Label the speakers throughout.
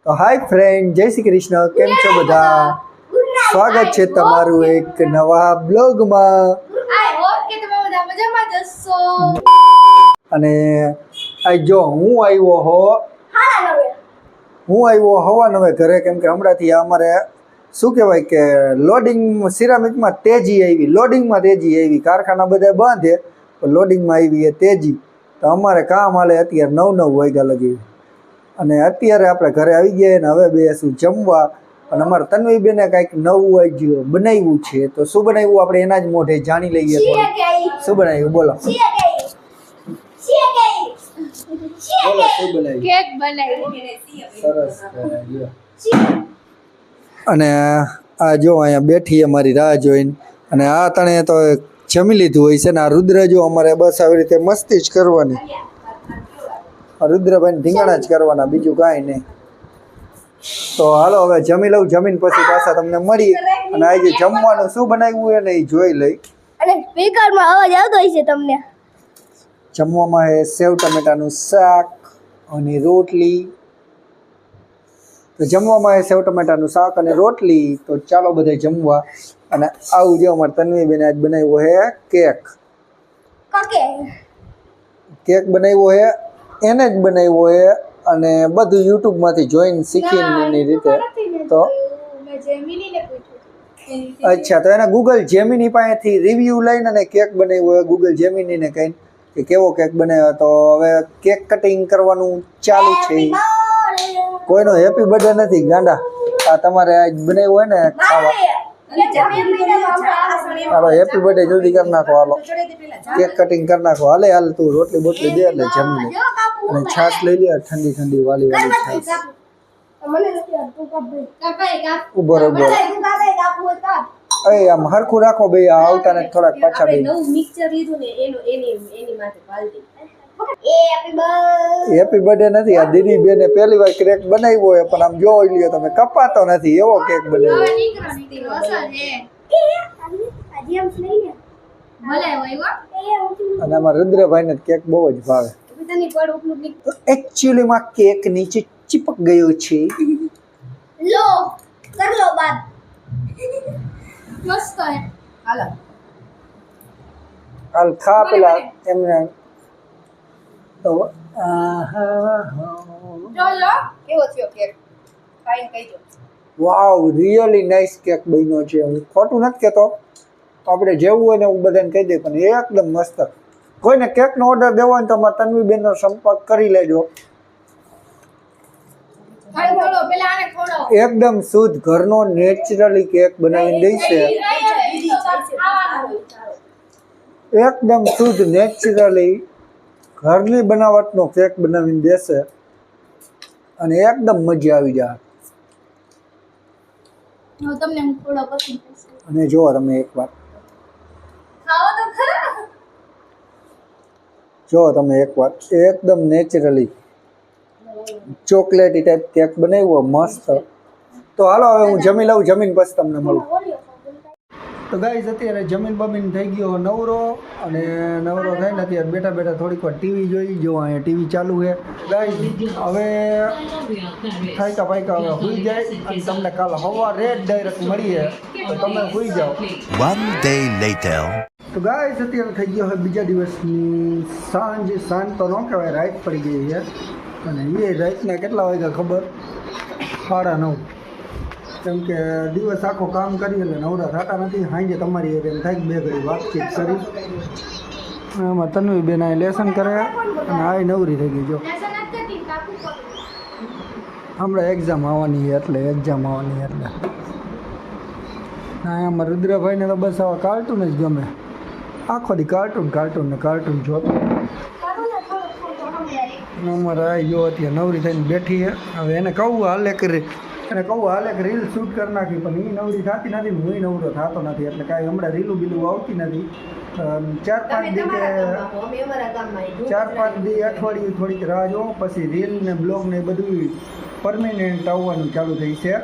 Speaker 1: તો હાય ફ્રેન્ડ, જય શ્રી કૃષ્ણ. કેમ છો બધા? સ્વાગત છે તમારું એક નવા બ્લોગમાં.
Speaker 2: આઈ હોપ કે તમે બધા મજામાં જ હશો.
Speaker 1: અને આ જો હું આવ્યો હવા નવે ઘરે, કેમ કે હમણાંથી અમારે શું કહેવાય કે લોડિંગ સિરામિકમાં તેજી આવી, લોડિંગમાં તેજી આવી. કારખાના બધા બંધ છે, લોડિંગમાં આવી એ તેજી. તો અમારે કામ હાલે અત્યારે 9 વાગ્યા લગી. અને અત્યારે આપણે ઘરે આવી ગયા ને હવે બેસું જમવા. અને અમારે તન્વીબેને કાંઈક નવું જ બનાવ્યું છે. તો શું બનાવ્યું આપણે એના જ મોઢે જાણી લઈએ. શું બનાવ્યું બોલો?
Speaker 2: કેક બનાવી.
Speaker 1: સરસ. અને આ જો અહીંયા બેઠી અમારી રાહ જોઈને. અને આ તણે તો જમી લીધું હોય છે ને આ રુદ્ર જો અમારે બસ આવી રીતે મસ્તી જ કરવાની. રુદ્રભાઈ ઢીંગાણા જ કરવાના, બીજું કાંઈ નહીં. તો હાલો હવે જમી લઉં, જમીન પછી પાછા તમને મળી. અને આજે જમવાનું શું બનાવ્યું એને એ જોઈ લઈ.
Speaker 2: અને સ્પીકરમાં અવાજ આવતો હશે તમને.
Speaker 1: જમવામાં એ સેવ ટમેટાનું શાક અને રોટલી. તો જમવામાં એ સેવ ટમેટાનું શાક અને રોટલી. તો ચાલો બધા જમવા. અને આવું જો અમારે તન્વીબેને આજ બનાવ્યો હે કેક બનાવ્યો હે, એને જ બનાવ્યો હે. અને બધું યુટ્યુબમાંથી જોઈને શીખીને એની રીતે. તો અચ્છા, તો એને ગૂગલ જેમિની પાસેથી રિવ્યૂ લઈને અને કેક બનાવ્યો હોય ગૂગલ જેમિનીને કહીને કે કેવો કેક બનાવ્યો. તો હવે કેક કટિંગ કરવાનું ચાલુ છે. કોઈનો હેપી બર્થડે નથી ગાંડા, આ તમારે આજ બનાવ્યું હોય ને ખાવા. હાલો હેપી બર્થડે જલ્દી કરી નાખો. હાલો કેક કટિંગ કરી નાખો. હાલ તું રોટલી બોટલી દે એટલે જમી લે. અને છાશ લઈ લે, ઠંડી ઠંડી વાલી છાશ. ઉભો રહો. એ આમ હરખું રાખો બે, આવતા ને થોડાક પાછા બે. હેપી બર્થડે નથી, આ દીદી બેને પહેલી વાર કેક બનાવ્યો હોય, પણ આમ જોઈ લ્યો તમે કપાતો નથી એવો કેક બનાવ્યો. અને આમાં રુદ્રભાઈ ને કેક બહુ જ ભાવે. એકચ્યુઅલી માં કેક નીચે ચીપક ગયો છે. હાલ ખા પેલા એમને. તો વાવ, રિયલી નાઇસ કેક બન્યો છે. હું ખોટું નથી કહેતો, આપણે જેવું હોય ને એવું બધાને કહી દે, પણ એકદમ મસ્ત. કોઈને કેકનો ઓર્ડર દેવો હોય તો અમારા તન્વીબેનનો સંપર્ક કરી લેજો. એકદમ શુદ્ધ ઘરનો નેચરલી કેક બનાવીને દઈશે. એકદમ શુદ્ધ નેચરલી ઘરની બનાવટનો કેક બનાવીને દેશે. અને એકદમ મજા આવી જાય. અને જો તમે એકવાર એકદમ નેચરલી ચોકલેટી ટાઈપ કેક બનાવ્યો મસ્ત. તો હાલો હવે હું જમી લઉં, જમીન પછી તમને મળું. તો ગાઈઝ અત્યારે જમીન બમીન થઈ ગયો નવરો. અને નવરો થઈને અત્યારે બેઠા બેઠા થોડીક વાર ટીવી જોઈ. જો અહીંયા ટીવી ચાલુ છે ગાઈઝ. હવે થાયકા પાયકા હવે સુઈ જાય. અને તમને કાલ સવારે ડાયરેક્ટ મળીએ, તો તમે સુઈ જાઓ.
Speaker 3: One day later.
Speaker 1: તો ગાઈઝ અત્યારે થઈ ગયો છે બીજા દિવસની સાંજ. સાંજ તો ન કહેવાય, રાત પડી ગઈ છે. અને એ રાતના કેટલા વાગ્યા ખબર? 9:30. કેમ કે દિવસ આખો કામ કરીએ એટલે નવરા થતા નથી. સાંજે તમારી એમ થાય કે બે ઘડી વાતચીત કરી. આમાં તન્વીબેન આ લેસન કરે અને આ નવરી થઈ ગઈ. જો હમણાં એક્ઝામ આવવાની એટલે ના આમાં રુદ્રભાઈને તો બસ આવા કાર્ટૂન જ ગમે. આખો દી કાર્ટૂન જોતો. અમારે આવી ગયો અત્યારે નવરી થઈને બેઠી છે. હવે એને કહું હાલે કે રીલ શૂટ કરી નાખી, પણ એ નવરી થતી નથી, હું નવરો થતો નથી. એટલે કાંઈ હમણાં રીલું બીલું આવતી નથી. 4-5 દી અઠવાડિયું થોડીક રાહ જો, પછી રીલ ને બ્લોગ ને બધું પરમેનન્ટ આવવાનું ચાલુ થઈ છે.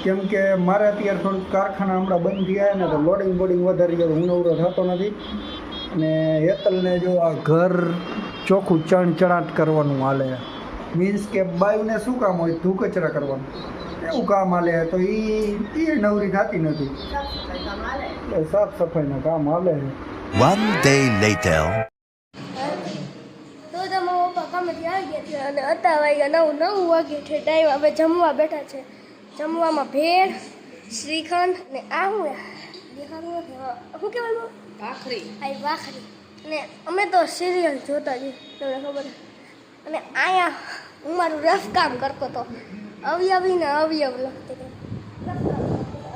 Speaker 1: કેમ કે મારે અત્યારે થોડુંક કારખાના હમણાં બંધ થયા ને, તો લોડિંગ વધારી ગયું, હું નવરો થતો નથી. અને હેતલને જો આ ઘર ચોખ્ખું ચણચણાટ કરવાનું હાલે. મીન્સ કે બાયુને શું કામ હોય ધૂ કચરા કરવાનું એવું કામ હાલે તો એ નવરી થતી નથી એટલે સાફ સફાઈના કામ હાલે છે.
Speaker 3: One day later.
Speaker 2: તો તમારા પપ્પા કામેથી આવી ગયા છે અને અત્યારે વાગ્યા 9 વાગે છે ટાઈમ. હવે જમવા બેઠા છે. જમવામાં ભેળ, શ્રીખંડ ને આ હું દેખાડું નથી. શું કહેવાનું? ભાખરી. આ ભાખરી. ને અમે તો સિરિયલ જોતા જ તમને ખબર છે. અને અહીંયા હું મારું રફ કામ કરતો હતો. અવયવ લખતો હતો.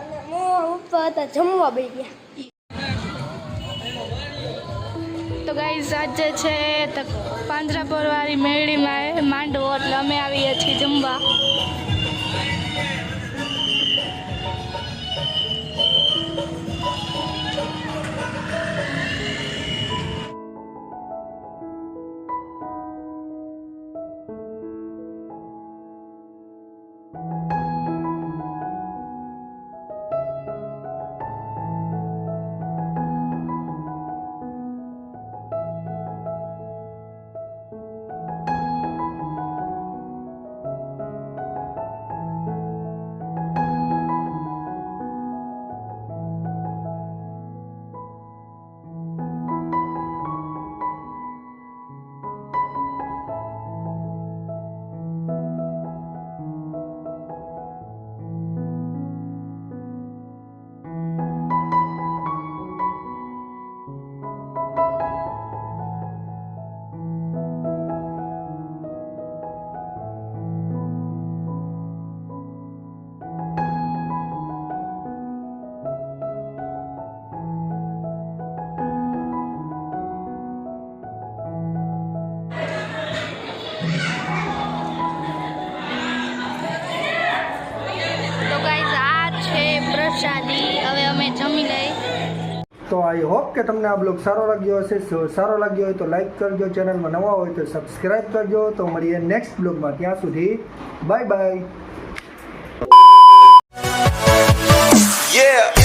Speaker 2: અને પપ્પા હતા જમવા બેસી ગયા.
Speaker 4: તો ગાઈઝ આજે છે તો પાંજરાપોર વાળી મેળીમાં માંડવો એટલે અમે આવીએ છીએ જમવા. તો ગાઈઝ આ છે પ્રસાદી. હવે અમે જમી લઈ.
Speaker 1: તો આઈ હોપ કે તમને આ બ્લોગ સારો લાગ્યો હશે. સારો લાગ્યો હોય તો લાઈક કરજો, ચેનલમાં નવા હોય તો સબસ્ક્રાઈબ કરજો. તો મળીએ નેક્સ્ટ બ્લોગમાં. ત્યાં સુધી બાય બાય.
Speaker 3: Yeah.